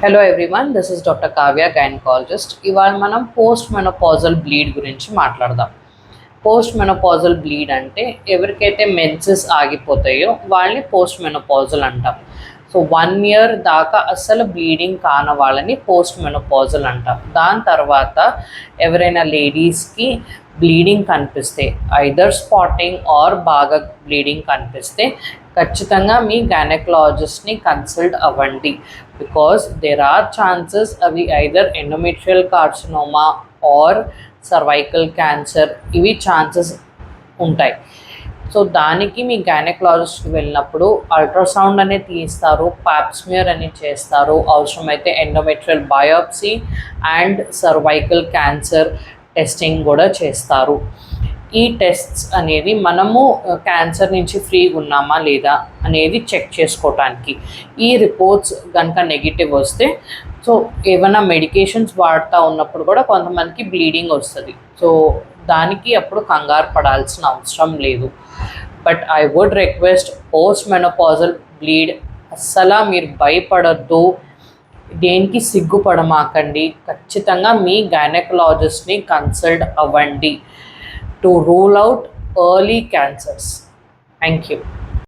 Hello everyone, this is doctor Kavya, gynaecologist. ఇవాళ మనం post menopausal bleed గురించి మాట్లాడదాం. పోస్ట్ మెనోపాజల్ బ్లీడ్ అంటే ఎవరికైతే మెన్సెస్ ఆగిపోతాయో వాళ్ళని పోస్ట్ మెనోపాజల్ అంటాం. సో 1 year దాకా అస్సలు బ్లీడింగ్ కాని వాళ్ళని పోస్ట్ మెనోపాజల్ అంటాం. దాని తర్వాత ఎవరైనా లేడీస్కి బ్లీడింగ్ కనిపిస్తే, ఐదర్ స్పాటింగ్ ఆర్ బాగా బ్లీడింగ్ కనిపిస్తే ఖచ్చితంగా మీ గైనకాలజిస్ట్ని కన్సల్ట్ అవ్వండి. బికాస్ దేర్ ఆర్ ఛాన్సెస్ అవి either endometrial carcinoma or cervical cancer, ఇవి ఛాన్సెస్ ఉంటాయి. సో దానికి మీ గైనకాలజిస్ట్కి వెళ్ళినప్పుడు అల్ట్రాసౌండ్ అనేది తీస్తారు, పాప్స్మియర్ అని చేస్తారు, అవసరమైతే endometrial biopsy and cervical cancer testing కూడా చేస్తారు. ఈ టెస్ట్స్ అనేది మనము క్యాన్సర్ నుంచి ఫ్రీగా ఉన్నామా లేదా అనేది చెక్ చేసుకోవటానికి. ఈ రిపోర్ట్స్ కనుక నెగిటివ్ వస్తే సో ఏమైనా మెడికేషన్స్ వాడుతూ ఉన్నప్పుడు కూడా కొంతమందికి బ్లీడింగ్ వస్తుంది. సో దానికి అప్పుడు కంగారు పడాల్సిన అవసరం లేదు. But I would request, post menopausal bleed అస్సలు మీరు భయపడద్దు, దేనికి సిగ్గుపడమాకండి. ఖచ్చితంగా మీ గైనకాలజిస్ట్ని కన్సల్ట్ అవ్వండి to rule out early cancers. Thank you.